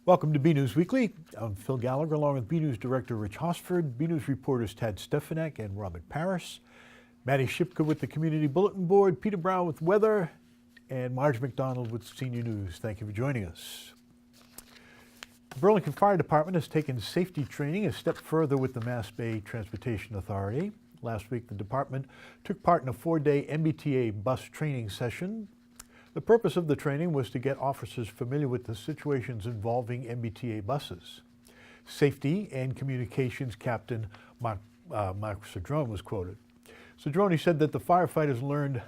Welcome to BNEWS Weekly. I'm Phil Gallagher along with BNEWS Director Rich Hosford, BNEWS reporters Tad Stefanek and Robert Paris, Maddie Shipka with the Community Bulletin Board, Peter Brown with weather, and Marge McDonald with Senior News. Thank you for joining us. The Burlington Fire Department has taken safety training a step further with the Mass Bay Transportation Authority. Last week, the department took part in a 4-day MBTA bus training session. The purpose of the training was to get officers familiar with the situations involving MBTA buses. Safety and Communications Captain Mark Cedrone was quoted. Cedrone said that the firefighters learned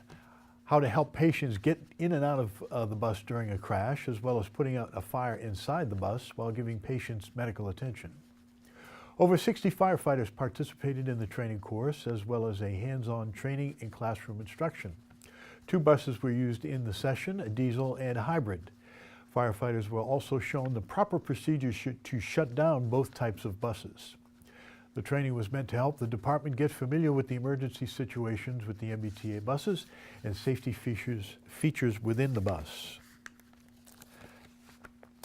how to help patients get in and out of the bus during a crash, as well as putting out a fire inside the bus while giving patients medical attention. Over 60 firefighters participated in the training course, as well as a hands-on training and classroom instruction. 2 buses were used in the session, a diesel and a hybrid. Firefighters were also shown the proper procedures to shut down both types of buses. The training was meant to help the department get familiar with the emergency situations with the MBTA buses and safety features within the bus.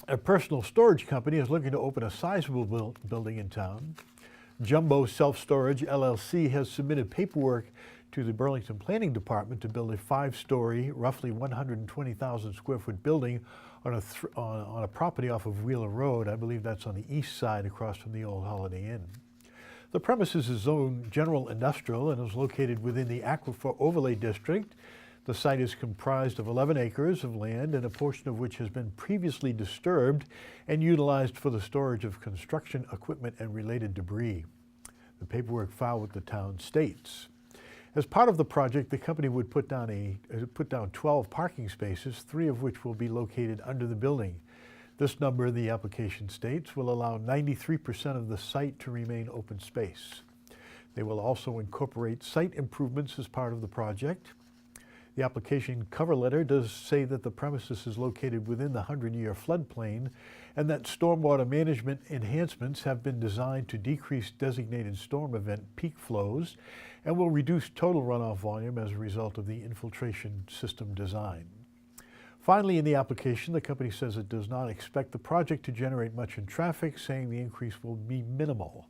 A personal storage company is looking to open a sizable building in town. Jumbo Self-Storage LLC has submitted paperwork to the Burlington Planning Department to build a 5-story, roughly 120,000 square foot building on a property off of Wheeler Road. I believe that's on the east side across from the old Holiday Inn. The premises is zoned general industrial and is located within the Aquifer Overlay District. The site is comprised of 11 acres of land, and a portion of which has been previously disturbed and utilized for the storage of construction equipment and related debris. The paperwork filed with the town states. As part of the project, the company would put down 12 parking spaces, 3 of which will be located under the building. This number, the application states, will allow 93% of the site to remain open space. They will also incorporate site improvements as part of the project. The application cover letter does say that the premises is located within the 100-year floodplain and that stormwater management enhancements have been designed to decrease designated storm event peak flows and will reduce total runoff volume as a result of the infiltration system design. Finally, in the application, the company says it does not expect the project to generate much in traffic, saying the increase will be minimal.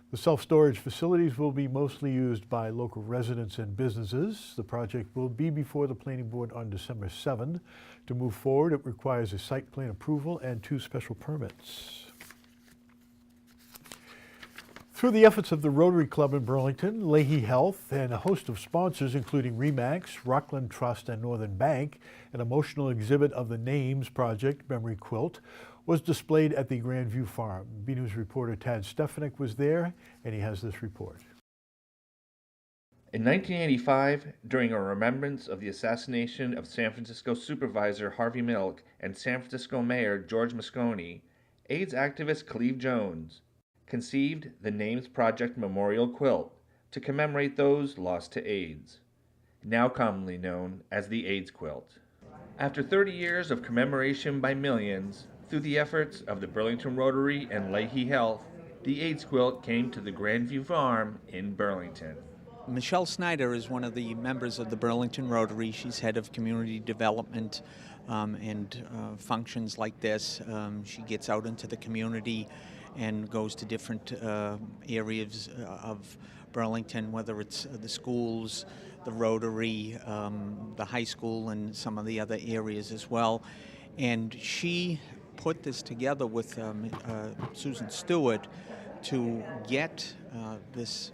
The self-storage facilities will be mostly used by local residents and businesses. The project will be before the Planning Board on December 7. To move forward, it requires a site plan approval and 2 special permits. Through the efforts of the Rotary Club in Burlington, Leahy Health, and a host of sponsors including RE/MAX, Rockland Trust, and Northern Bank, an emotional exhibit of the Names Project, Memory Quilt, was displayed at the Grandview Farm. BNEWS reporter Tad Stefanek was there, and he has this report. In 1985, during a remembrance of the assassination of San Francisco Supervisor Harvey Milk and San Francisco Mayor George Moscone, AIDS activist Cleve Jones conceived the Names Project Memorial Quilt to commemorate those lost to AIDS, now commonly known as the AIDS Quilt. After 30 years of commemoration by millions, through the efforts of the Burlington Rotary and Leahy Health, the AIDS Quilt came to the Grandview Farm in Burlington. Michelle Snyder is one of the members of the Burlington Rotary. She's head of community development and functions like this. She gets out into the community and goes to different areas of Burlington, whether it's the schools, the Rotary, the high school, and some of the other areas as well. And she put this together with Susan Stewart to get this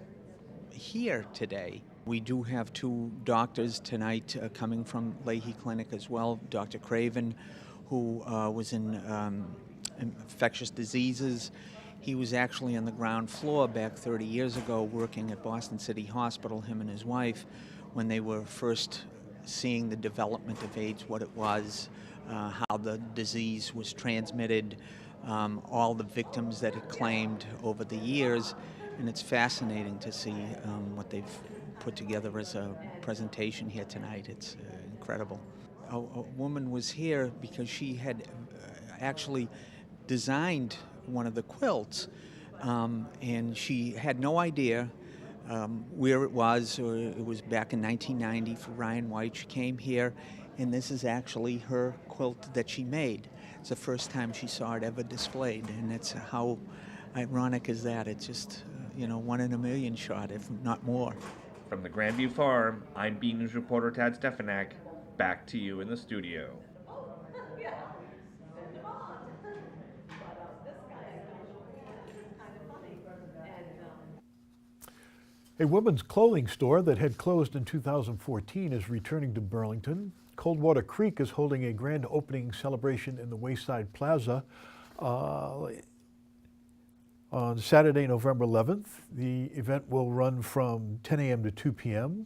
here today. We do have 2 doctors tonight coming from Leahy Clinic as well. Dr. Craven, who was in infectious diseases. He was actually on the ground floor back 30 years ago working at Boston City Hospital, him and his wife, when they were first seeing the development of AIDS, what it was, how the disease was transmitted, all the victims that it claimed over the years. And it's fascinating to see what they've put together as a presentation here tonight. It's incredible. A woman was here because she had actually designed one of the quilts, and she had no idea where it was. It was back in 1990 for Ryan White. She came here, and this is actually her quilt that she made. It's the first time she saw it ever displayed, and it's how ironic is that? It's just, 1 in a million shot, if not more. From the Grandview Farm, I'm BNEWS reporter Tad Stefanak. Back to you in the studio. A women's clothing store that had closed in 2014 is returning to Burlington. Coldwater Creek is holding a grand opening celebration in the Wayside Plaza on Saturday, November 11th. The event will run from 10 a.m. to 2 p.m.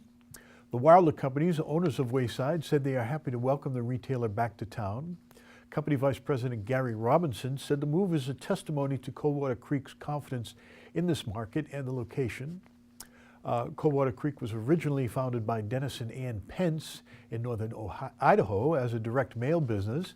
The Wilder Companies, owners of Wayside, said they are happy to welcome the retailer back to town. Company Vice President Gary Robinson said the move is a testimony to Coldwater Creek's confidence in this market and the location. Coldwater Creek was originally founded by Dennis and Ann Pence in northern Idaho as a direct mail business.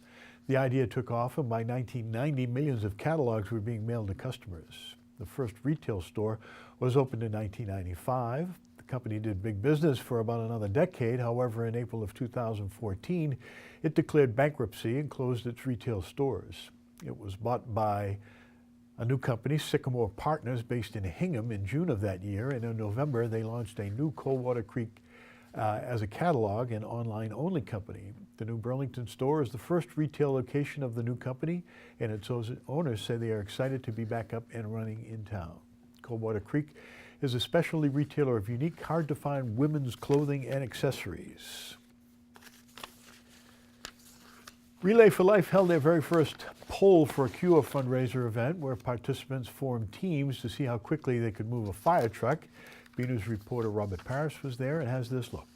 The idea took off, and by 1990, millions of catalogs were being mailed to customers. The first retail store was opened in 1995. The company did big business for about another decade. However, in April of 2014, it declared bankruptcy and closed its retail stores. It was bought by a new company, Sycamore Partners, based in Hingham, in June of that year, and in November they launched a new Coldwater Creek as a catalog and online-only company. The new Burlington store is the first retail location of the new company, and its owners say they are excited to be back up and running in town. Coldwater Creek is a specialty retailer of unique, hard-to-find women's clothing and accessories. Relay for Life held their very first Pole for a Cure fundraiser event where participants formed teams to see how quickly they could move a fire truck. BNews reporter Robert Parrish was there and has this look.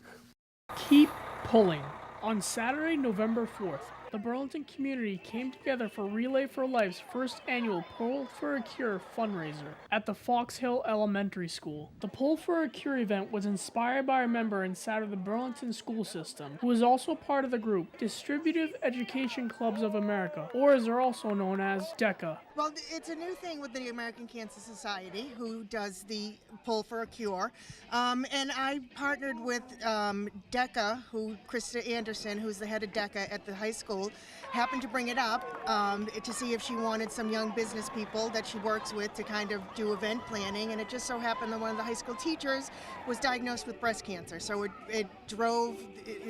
Keep pulling. On Saturday, November 4th, the Burlington community came together for Relay for Life's first annual Pull for a Cure fundraiser at the Fox Hill Elementary School. The Pull for a Cure event was inspired by a member inside of the Burlington school system, who is also part of the group Distributive Education Clubs of America, or as they're also known as DECA. Well, it's a new thing with the American Cancer Society, who does the Pull for a Cure. And I partnered with DECA, Krista Anderson, who's the head of DECA at the high school, happened to bring it up to see if she wanted some young business people that she works with to kind of do event planning. And it just so happened that one of the high school teachers was diagnosed with breast cancer. So it drove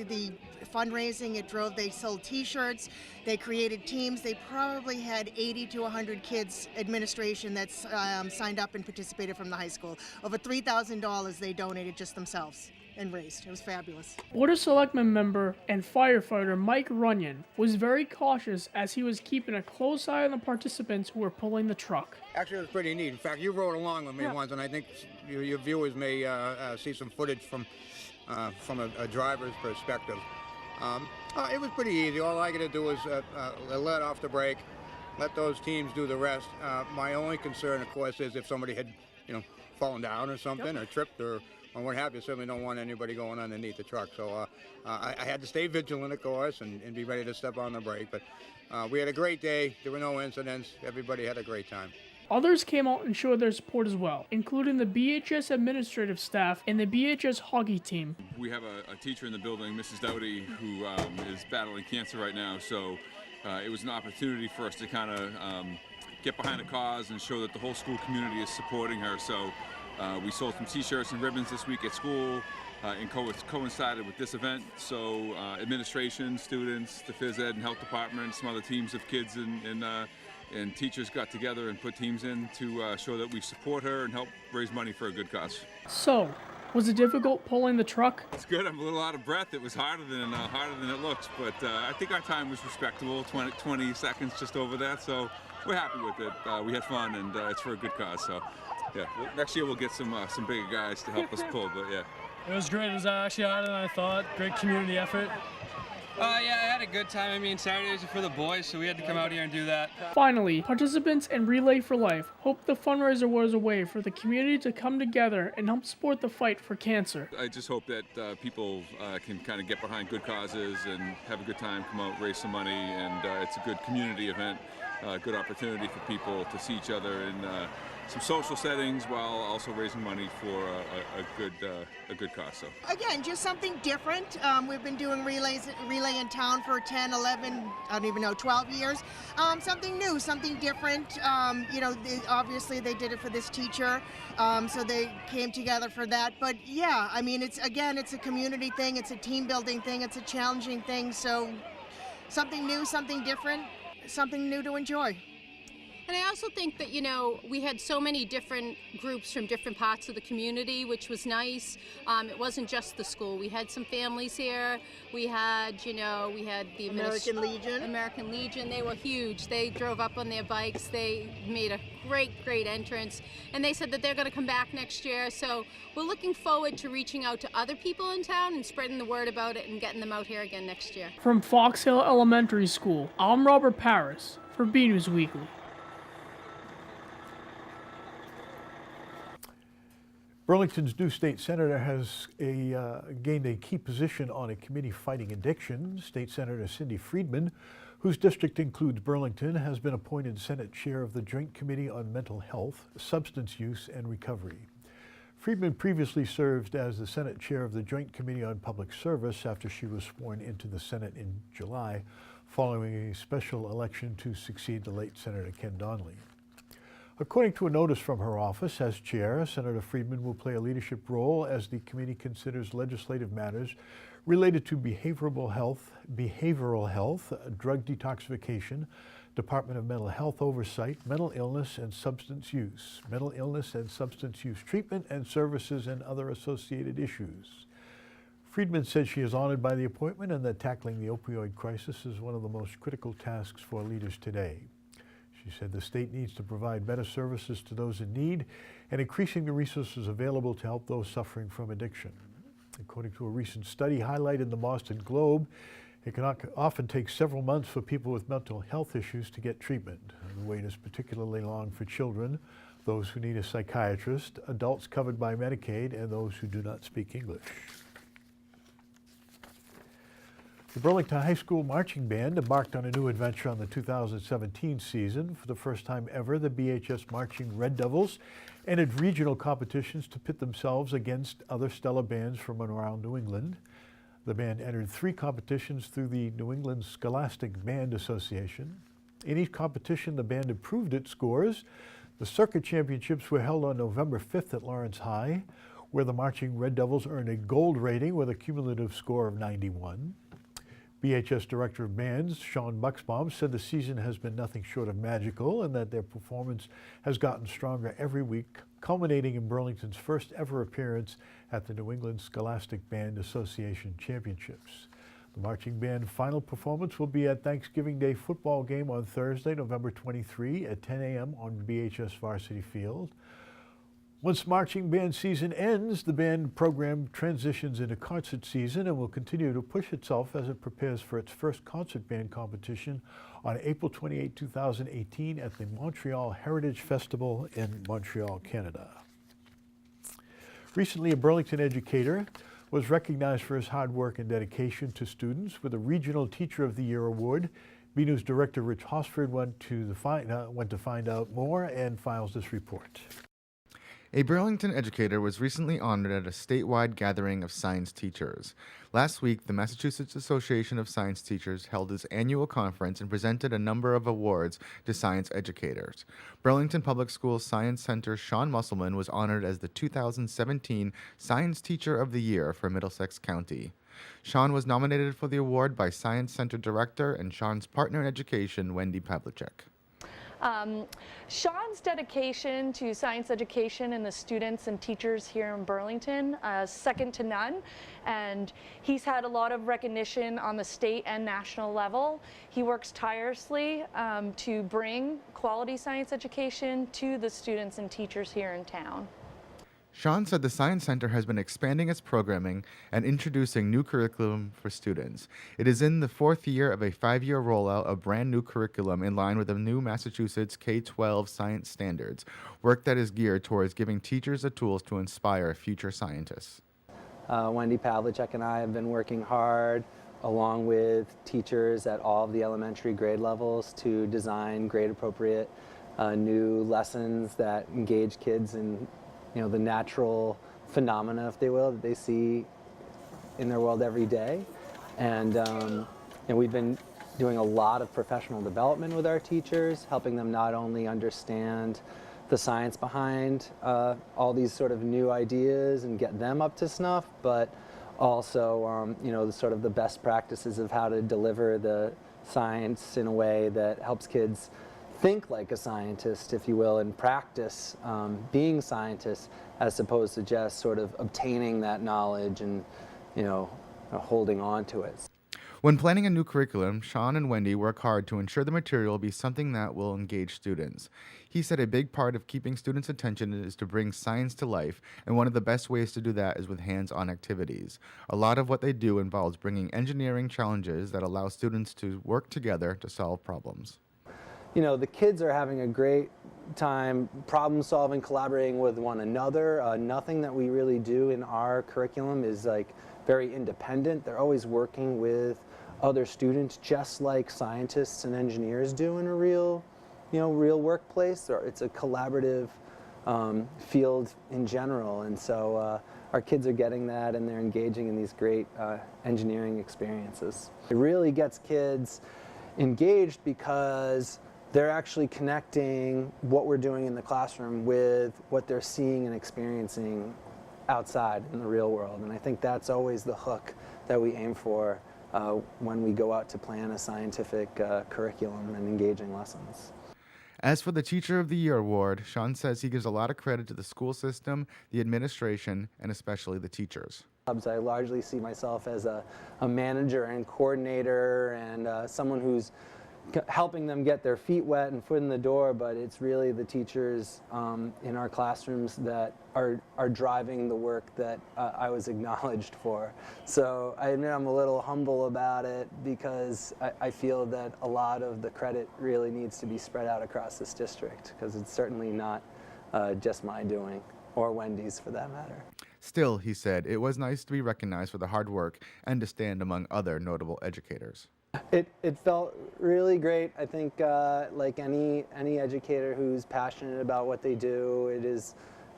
the fundraising, they sold t-shirts, they created teams. They probably had 80 to 100 kids administration that's signed up and participated from the high school. Over $3,000 they donated just themselves and raised. It was fabulous. Board of Selectmen member and firefighter Mike Runyon was very cautious as he was keeping a close eye on the participants who were pulling the truck. Actually, it was pretty neat. In fact, you rode along with me once, and I think your viewers may see some footage from a driver's perspective. It was pretty easy. All I got to do was let off the brake, let those teams do the rest. My only concern, of course, is if somebody had, fallen down or something, or tripped or what have you. Certainly don't want anybody going underneath the truck. So I had to stay vigilant, of course, and be ready to step on the brake. But we had a great day. There were no incidents. Everybody had a great time. Others came out and showed their support as well, including the BHS administrative staff and the BHS hockey team. We have a teacher in the building, Mrs. Dowdy, who is battling cancer right now. So it was an opportunity for us to kind of get behind the cause and show that the whole school community is supporting her. So we sold some t-shirts and ribbons this week at school and coincided with this event. So administration, students, the phys ed and health department, some other teams of kids and teachers got together and put teams in to show that we support her and help raise money for a good cause. So, was it difficult pulling the truck? It's good. I'm a little out of breath. It was harder than it looks, but I think our time was respectable, 20 seconds just over that. So we're happy with it. We had fun, and it's for a good cause. So yeah, next year we'll get some bigger guys to help us pull. But yeah, it was great. It was actually harder than I thought. Great community effort. Yeah, I had a good time. I mean, Saturdays are for the boys, so we had to come out here and do that. Finally, participants in Relay for Life hope the fundraiser was a way for the community to come together and help support the fight for cancer. I just hope that people can kind of get behind good causes and have a good time, come out, raise some money, and it's a good community event. good opportunity for people to see each other in some social settings while also raising money for a good cause. So Again, just something different. We've been doing relay in town for 10, 11, I don't even know, 12 years. Something new, something different. Obviously they did it for this teacher, so they came together for that. But yeah, I mean, it's a community thing, it's a team building thing, it's a challenging thing. So something new, something different, something new to enjoy. And I also think that, we had so many different groups from different parts of the community, which was nice. It wasn't just the school. We had some families here. We had the American Legion. American Legion. They were huge. They drove up on their bikes. They made a great entrance. And they said that they're going to come back next year. So we're looking forward to reaching out to other people in town and spreading the word about it and getting them out here again next year. From Fox Hill Elementary School, I'm Robert Paris for BNEWS Weekly. Burlington's new state senator has gained a key position on a committee fighting addiction. State Senator Cindy Friedman, whose district includes Burlington, has been appointed Senate Chair of the Joint Committee on Mental Health, Substance Use, and Recovery. Friedman previously served as the Senate Chair of the Joint Committee on Public Service after she was sworn into the Senate in July, following a special election to succeed the late Senator Ken Donnelly. According to a notice from her office, as chair, Senator Friedman will play a leadership role as the committee considers legislative matters related to behavioral health, drug detoxification, Department of Mental Health oversight, mental illness and substance use treatment and services, and other associated issues. Friedman said she is honored by the appointment and that tackling the opioid crisis is one of the most critical tasks for leaders today. She said the state needs to provide better services to those in need and increasing the resources available to help those suffering from addiction. According to a recent study highlighted in the Boston Globe, it can often take several months for people with mental health issues to get treatment. The wait is particularly long for children, those who need a psychiatrist, adults covered by Medicaid, and those who do not speak English. The Burlington High School Marching Band embarked on a new adventure on the 2017 season. For the first time ever, the BHS Marching Red Devils entered regional competitions to pit themselves against other stellar bands from around New England. The band entered 3 competitions through the New England Scholastic Band Association. In each competition, the band improved its scores. The circuit championships were held on November 5th at Lawrence High, where the Marching Red Devils earned a gold rating with a cumulative score of 91. BHS Director of Bands, Sean Bucksbaum, said the season has been nothing short of magical and that their performance has gotten stronger every week, culminating in Burlington's first ever appearance at the New England Scholastic Band Association Championships. The marching band final performance will be at Thanksgiving Day football game on Thursday, November 23 at 10 a.m. on BHS Varsity Field. Once marching band season ends, the band program transitions into concert season and will continue to push itself as it prepares for its first concert band competition on April 28, 2018 at the Montreal Heritage Festival in Montreal, Canada. Recently, a Burlington educator was recognized for his hard work and dedication to students with a Regional Teacher of the Year award. BNEWS Director Rich Hosford went to find out more and files this report. A Burlington educator was recently honored at a statewide gathering of science teachers. Last week, the Massachusetts Association of Science Teachers held its annual conference and presented a number of awards to science educators. Burlington Public Schools Science Center's Sean Musselman was honored as the 2017 Science Teacher of the Year for Middlesex County. Sean was nominated for the award by Science Center Director and Sean's partner in education, Wendy Pavlicek. Sean's dedication to science education and the students and teachers here in Burlington is second to none, and he's had a lot of recognition on the state and national level. He works tirelessly to bring quality science education to the students and teachers here in town. Sean said the Science Center has been expanding its programming and introducing new curriculum for students. It is in the 4th year of a 5-year rollout of brand new curriculum in line with the new Massachusetts K-12 science standards, work that is geared towards giving teachers the tools to inspire future scientists. Wendy Pavlicek and I have been working hard along with teachers at all of the elementary grade levels to design grade appropriate new lessons that engage kids in the natural phenomena, if they will, that they see in their world every day. And we've been doing a lot of professional development with our teachers, helping them not only understand the science behind all these sort of new ideas and get them up to snuff, but also the best practices of how to deliver the science in a way that helps kids think like a scientist, if you will, and practice being scientists, as opposed to just sort of obtaining that knowledge and holding on to it. When planning a new curriculum, Sean and Wendy work hard to ensure the material will be something that will engage students. He said a big part of keeping students' attention is to bring science to life, and one of the best ways to do that is with hands-on activities. A lot of what they do involves bringing engineering challenges that allow students to work together to solve problems. The kids are having a great time problem solving, collaborating with one another. Nothing that we really do in our curriculum is very independent. They're always working with other students, just like scientists and engineers do in a real workplace. It's a collaborative field in general, and so our kids are getting that, and they're engaging in these great engineering experiences. It really gets kids engaged because they're actually connecting what we're doing in the classroom with what they're seeing and experiencing outside in the real world. And I think that's always the hook that we aim for when we go out to plan a scientific curriculum and engaging lessons. As for the Teacher of the Year award, Sean says he gives a lot of credit to the school system, the administration, and especially the teachers. I largely see myself as a manager and coordinator and someone who's helping them get their feet wet and foot in the door, but it's really the teachers in our classrooms that are driving the work that I was acknowledged for. So I admit I'm a little humble about it because I feel that a lot of the credit really needs to be spread out across this district, because it's certainly not just my doing, or Wendy's for that matter. Still, he said, it was nice to be recognized for the hard work and to stand among other notable educators. It felt really great. I think like any educator who's passionate about what they do,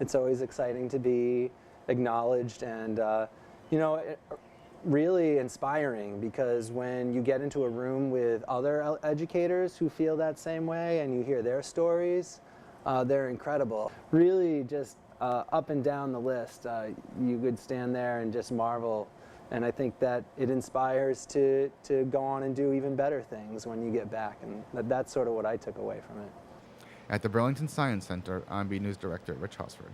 it's always exciting to be acknowledged and really inspiring, because when you get into a room with other educators who feel that same way and you hear their stories, they're incredible. Really just up and down the list, you could stand there and just marvel. And I think that it inspires to go on and do even better things when you get back. And that's sort of what I took away from it. At the Burlington Science Center, I'm BNEWS Director Rich Hosford.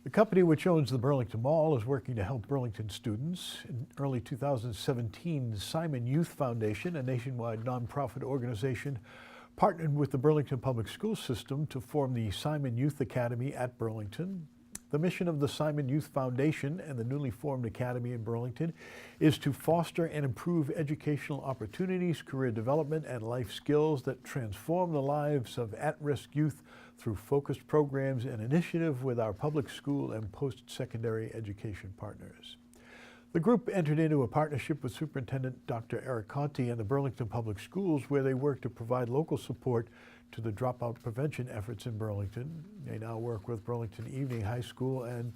The company which owns the Burlington Mall is working to help Burlington students. In early 2017, the Simon Youth Foundation, a nationwide nonprofit organization, partnered with the Burlington Public School System to form the Simon Youth Academy at Burlington. The mission of the Simon Youth Foundation and the newly formed Academy in Burlington is to foster and improve educational opportunities, career development, and life skills that transform the lives of at-risk youth through focused programs and initiative with our public school and post-secondary education partners. The group entered into a partnership with Superintendent Dr. Eric Conti and the Burlington Public Schools, where they work to provide local support to the dropout prevention efforts in Burlington. They now work with Burlington Evening High School and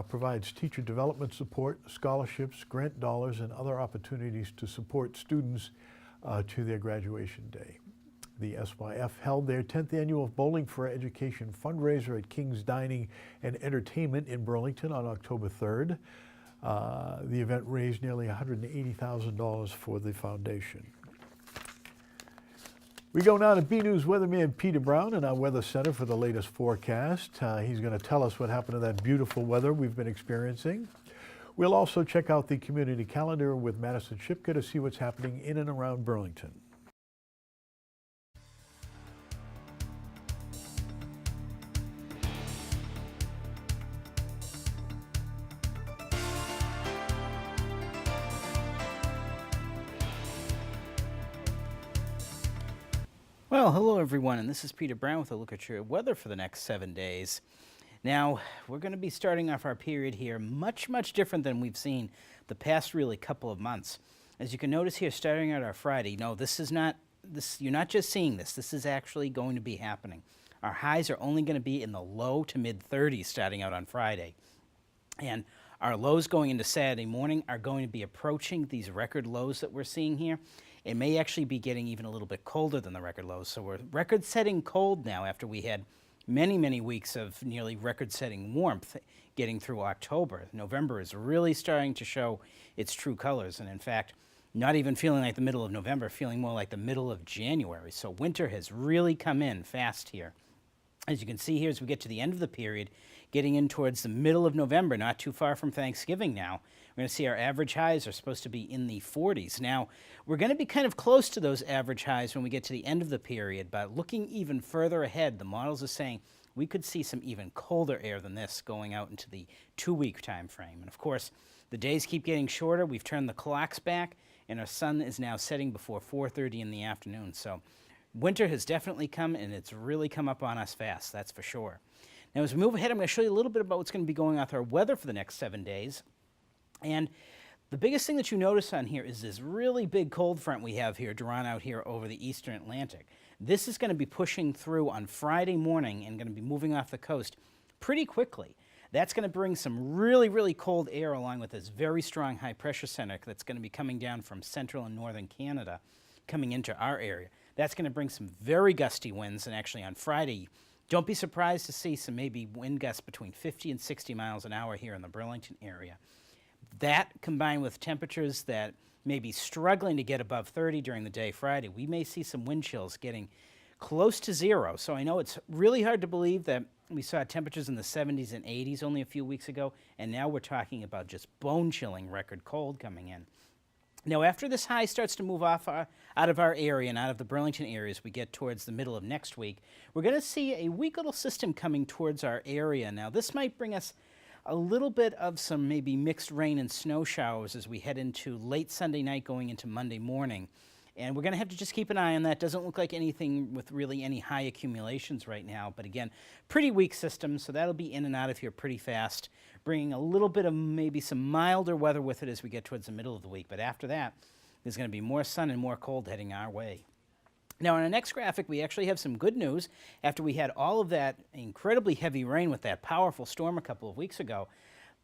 provides teacher development support, scholarships, grant dollars, and other opportunities to support students to their graduation day. The SYF held their 10th annual Bowling for Education fundraiser at King's Dining and Entertainment in Burlington on October 3rd. The event raised nearly $180,000 for the foundation. We go now to BNews weatherman Peter Brown in our Weather Center for the latest forecast. He's going to tell us what happened to that beautiful weather we've been experiencing. We'll also check out the community calendar with Madison Shipka to see what's happening in and around Burlington. Well, hello everyone, and this is Peter Brown with a look at your weather for the next 7 days. Now, we're going to be starting off our period here much different than we've seen the past really couple of months. As you can notice here, starting at our Friday, no, this is not, you're not just seeing this. This is actually going to be happening. Our highs are only going to be in the low to mid 30s starting out on Friday. And our lows going into Saturday morning are going to be approaching these record lows that we're seeing here. It may actually be getting even a little bit colder than the record lows. So we're record-setting cold now after we had many, many weeks of nearly record-setting warmth getting through October. November is really starting to show its true colors. And in fact, not even feeling like the middle of November, feeling more like the middle of January. So winter has really come in fast here. As you can see here, as we get to the end of the period, getting in towards the middle of November, not too far from Thanksgiving now, we're going to see our average highs are supposed to be in the 40s. Now, we're going to be kind of close to those average highs when we get to the end of the period, but looking even further ahead, the models are saying we could see some even colder air than this going out into the 2-week time frame. And of course, the days keep getting shorter. We've turned the clocks back, and our sun is now setting before 4:30 in the afternoon. So winter has definitely come, and it's really come up on us fast, that's for sure. Now, as we move ahead, I'm going to show you a little bit about what's going to be going on with our weather for the next 7 days. And the biggest thing that you notice on here is this really big cold front we have here drawn out here over the eastern Atlantic. This is going to be pushing through on Friday morning and going to be moving off the coast pretty quickly. That's going to bring some really, really cold air along with this very strong high pressure center that's going to be coming down from central and northern Canada coming into our area. That's going to bring some very gusty winds, and actually on Friday, don't be surprised to see some maybe wind gusts between 50 and 60 miles an hour here in the Burlington area. That combined with temperatures that may be struggling to get above 30 during the day Friday, we may see some wind chills getting close to zero. So I know it's really hard to believe that we saw temperatures in the 70s and 80s only a few weeks ago, and now we're talking about just bone-chilling record cold coming in. Now, after this high starts to move off out of our area and out of the Burlington area as we get towards the middle of next week, we're going to see a weak little system coming towards our area. Now, this might bring us a little bit of some maybe mixed rain and snow showers as we head into late Sunday night going into Monday morning. And we're going to have to just keep an eye on that. Doesn't look like anything with really any high accumulations right now. But again, pretty weak system, so that'll be in and out of here pretty fast, bringing a little bit of maybe some milder weather with it as we get towards the middle of the week. But after that, there's going to be more sun and more cold heading our way. Now, on our next graphic, we actually have some good news. After we had all of that incredibly heavy rain with that powerful storm a couple of weeks ago,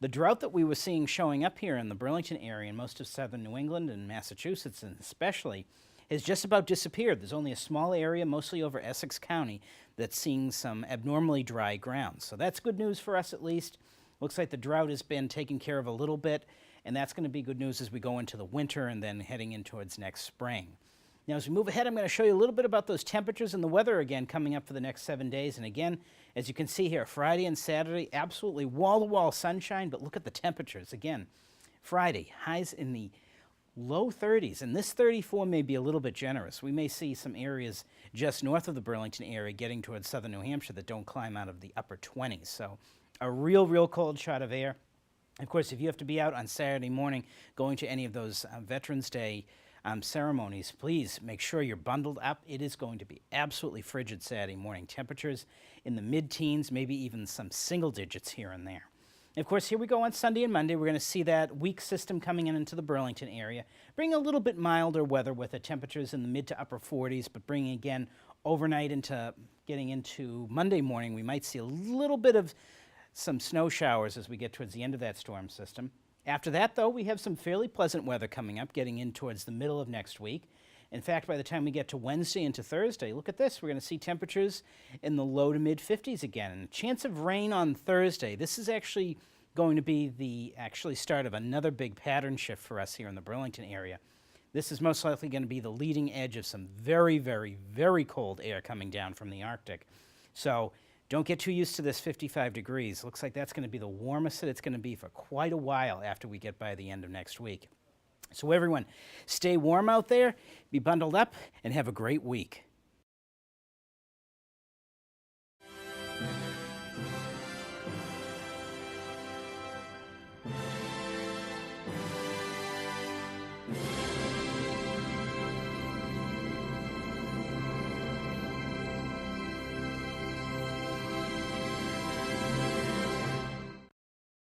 the drought that we were seeing showing up here in the Burlington area and most of southern New England and Massachusetts and especially has just about disappeared. There's only a small area, mostly over Essex County, that's seeing some abnormally dry ground. So that's good news for us at least. Looks like the drought has been taken care of a little bit, and that's going to be good news as we go into the winter and then heading in towards next spring. Now, as we move ahead, I'm going to show you a little bit about those temperatures and the weather again coming up for the next 7 days. And again, as you can see here, Friday and Saturday, absolutely wall-to-wall sunshine, but look at the temperatures. Again, Friday, highs in the low 30s, and this 34 may be a little bit generous. We may see some areas just north of the Burlington area getting towards southern New Hampshire that don't climb out of the upper 20s. So a real cold shot of air. Of course, if you have to be out on Saturday morning going to any of those Veterans Day ceremonies, please make sure you're bundled up. It is going to be absolutely frigid Saturday morning. Temperatures in the mid-teens, maybe even some single digits here and there. And of course, here we go on Sunday and Monday. We're going to see that weak system coming in into the Burlington area, bringing a little bit milder weather with the temperatures in the mid to upper 40s, but bringing again overnight into getting into Monday morning, we might see a little bit of some snow showers as we get towards the end of that storm system. After that, though, we have some fairly pleasant weather coming up, getting in towards the middle of next week. In fact, by the time we get to Wednesday into Thursday, look at this. We're going to see temperatures in the low to mid-50s again. And a chance of rain on Thursday. This is actually going to be the start of another big pattern shift for us here in the Burlington area. This is most likely going to be the leading edge of some very cold air coming down from the Arctic. So don't get too used to this 55 degrees. Looks like that's going to be the warmest that it's going to be for quite a while after we get by the end of next week. So everyone, stay warm out there, be bundled up, and have a great week.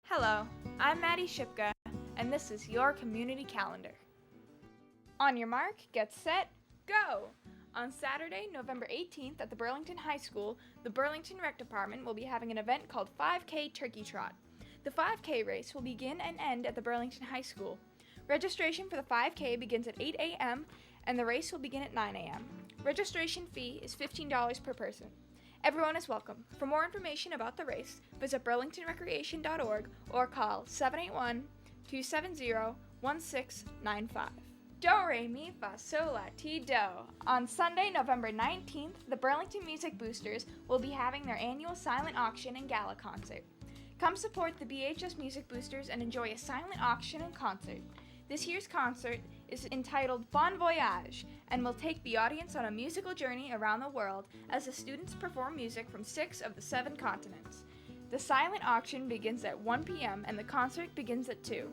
Hello, I'm Maddie Shipka, and this is your community calendar. On your mark, get set, go! On Saturday, November 18th at the Burlington High School, the Burlington Rec Department will be having an event called 5K Turkey Trot. The 5K race will begin and end at the Burlington High School. Registration for the 5K begins at 8 a.m. and the race will begin at 9 a.m. Registration fee is $15 per person. Everyone is welcome. For more information about the race, visit burlingtonrecreation.org or call 781-270-1695. Do, re, mi, fa, sol, la, ti, do. On Sunday, November 19th, the Burlington Music Boosters will be having their annual silent auction and gala concert. Come support the BHS Music Boosters and enjoy a silent auction and concert. This year's concert is entitled Bon Voyage and will take the audience on a musical journey around the world as the students perform music from 6 of the 7 continents. The silent auction begins at 1 p.m. and the concert begins at 2.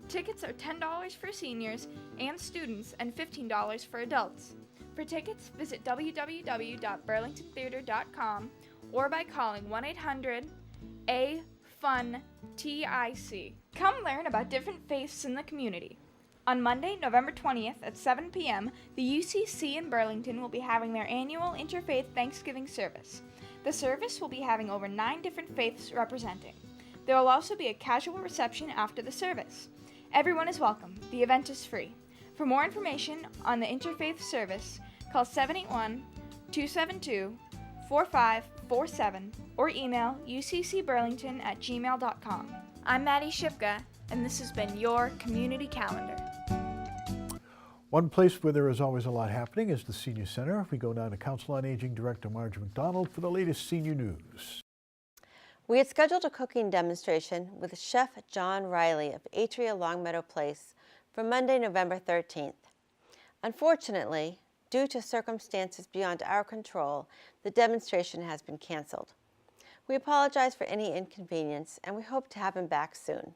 Tickets are $10 for seniors and students and $15 for adults. For tickets, visit www.burlingtontheater.com or by calling 1-800-A-FUN-TIC. Come learn about different faiths in the community. On Monday, November 20th at 7 p.m., the UCC in Burlington will be having their annual Interfaith Thanksgiving service. The service will be having over 9 different faiths representing. There will also be a casual reception after the service. Everyone is welcome. The event is free. For more information on the Interfaith service, call 781-272-4547 or email uccburlington@gmail.com. I'm Maddie Shipka, and this has been your Community Calendar. One place where there is always a lot happening is the Senior Center. We go now to Council on Aging Director Marge McDonald for the latest senior news. We had scheduled a cooking demonstration with Chef John Riley of Atria Longmeadow Place for Monday, November 13th. Unfortunately, due to circumstances beyond our control, the demonstration has been canceled. We apologize for any inconvenience and we hope to have him back soon.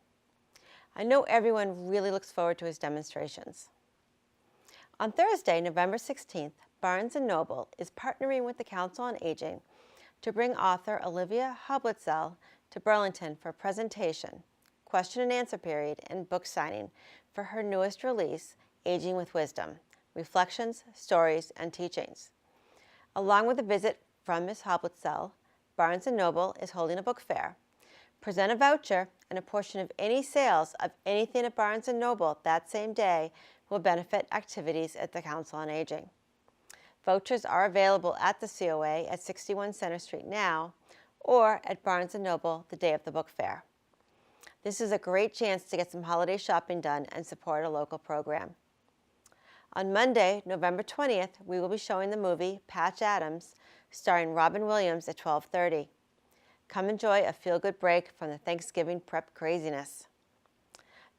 I know everyone really looks forward to his demonstrations. On Thursday, November 16th, Barnes & Noble is partnering with the Council on Aging to bring author Olivia Hoblitzel to Burlington for a presentation, question and answer period, and book signing for her newest release, Aging with Wisdom, Reflections, Stories, and Teachings. Along with a visit from Ms. Hoblitzel, Barnes & Noble is holding a book fair. Present a voucher, and a portion of any sales of anything at Barnes & Noble that same day will benefit activities at the Council on Aging. Vouchers are available at the COA at 61 Center Street now or at Barnes & Noble the day of the book fair. This is a great chance to get some holiday shopping done and support a local program. On Monday, November 20th, we will be showing the movie Patch Adams, starring Robin Williams at 12:30. Come enjoy a feel-good break from the Thanksgiving prep craziness.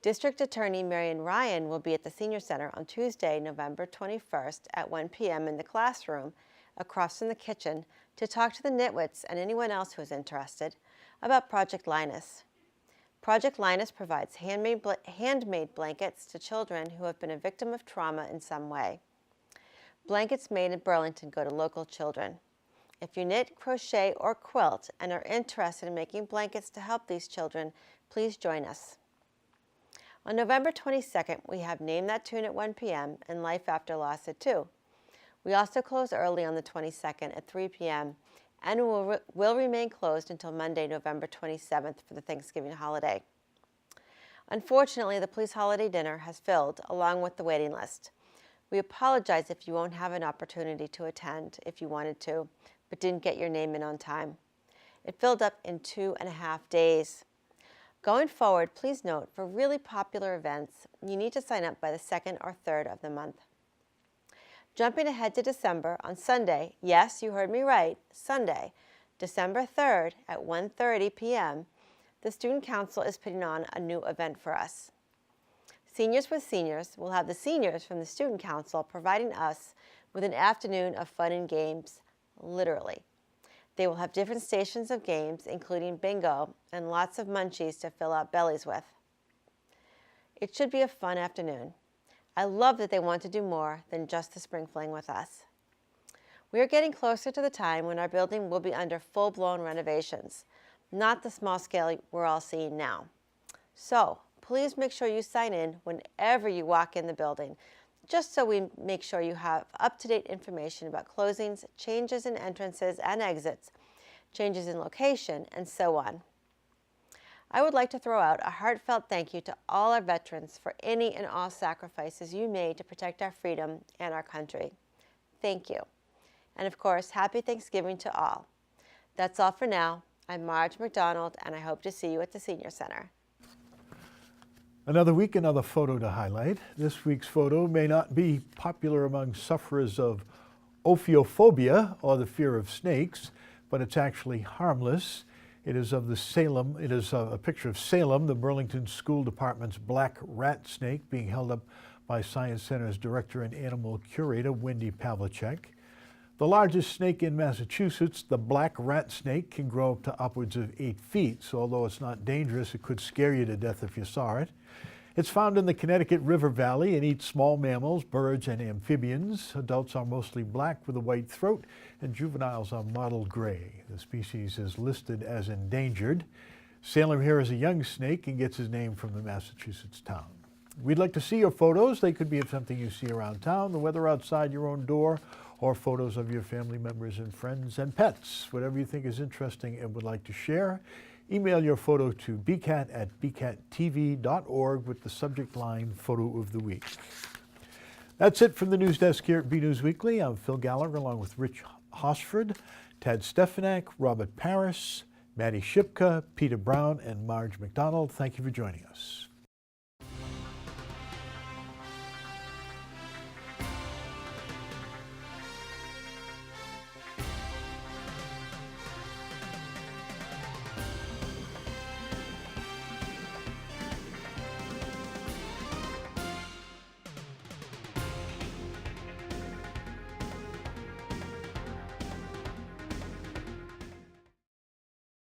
District Attorney Marion Ryan will be at the Senior Center on Tuesday, November 21st at 1 p.m. in the classroom across from the kitchen to talk to the Nitwits and anyone else who is interested about Project Linus. Project Linus provides handmade blankets to children who have been a victim of trauma in some way. Blankets made in Burlington go to local children. If you knit, crochet, or quilt and are interested in making blankets to help these children, please join us. On November 22nd, we have Name That Tune at 1 p.m. and Life After Loss at 2. We also close early on the 22nd at 3 p.m. and will remain closed until Monday, November 27th for the Thanksgiving holiday. Unfortunately, the police holiday dinner has filled along with the waiting list. We apologize if you won't have an opportunity to attend if you wanted to, but didn't get your name in on time. It filled up in 2.5 days. Going forward, please note, for really popular events, you need to sign up by the 2nd or 3rd of the month. Jumping ahead to December, on Sunday, yes, you heard me right, Sunday, December 3rd at 1:30 p.m., the Student Council is putting on a new event for us. Seniors with Seniors will have the seniors from the Student Council providing us with an afternoon of fun and games, literally. They will have different stations of games, including bingo and lots of munchies to fill out bellies with. It should be a fun afternoon. I love that they want to do more than just the spring fling with us. We are getting closer to the time when our building will be under full-blown renovations, not the small scale we're all seeing now. So please make sure you sign in whenever you walk in the building, just so we make sure you have up-to-date information about closings, changes in entrances and exits, changes in location, and so on. I would like to throw out a heartfelt thank you to all our veterans for any and all sacrifices you made to protect our freedom and our country. Thank you. And of course, happy Thanksgiving to all. That's all for now. I'm Marge McDonald, and I hope to see you at the Senior Center. Another week, another photo to highlight. This week's photo may not be popular among sufferers of ophiophobia or the fear of snakes, but it's actually harmless. It is of the Salem. It is a picture of Salem, the Burlington School Department's black rat snake, being held up by Science Center's director and animal curator, Wendy Pavlicek. The largest snake in Massachusetts, the black rat snake, can grow up to upwards of 8 feet, so although it's not dangerous, it could scare you to death if you saw it. It's found in the Connecticut River Valley and eats small mammals, birds, and amphibians. Adults are mostly black with a white throat, and juveniles are mottled gray. The species is listed as endangered. Salem here is a young snake and gets his name from the Massachusetts town. We'd like to see your photos. They could be of something you see around town, the weather outside your own door, or photos of your family members and friends and pets. Whatever you think is interesting and would like to share, email your photo to bcat@bcattv.org with the subject line Photo of the Week. That's it from the news desk here at BNews Weekly. I'm Phil Gallagher along with Rich Hosford, Tad Stefanak, Robert Paris, Maddie Shipka, Peter Brown, and Marge McDonald. Thank you for joining us.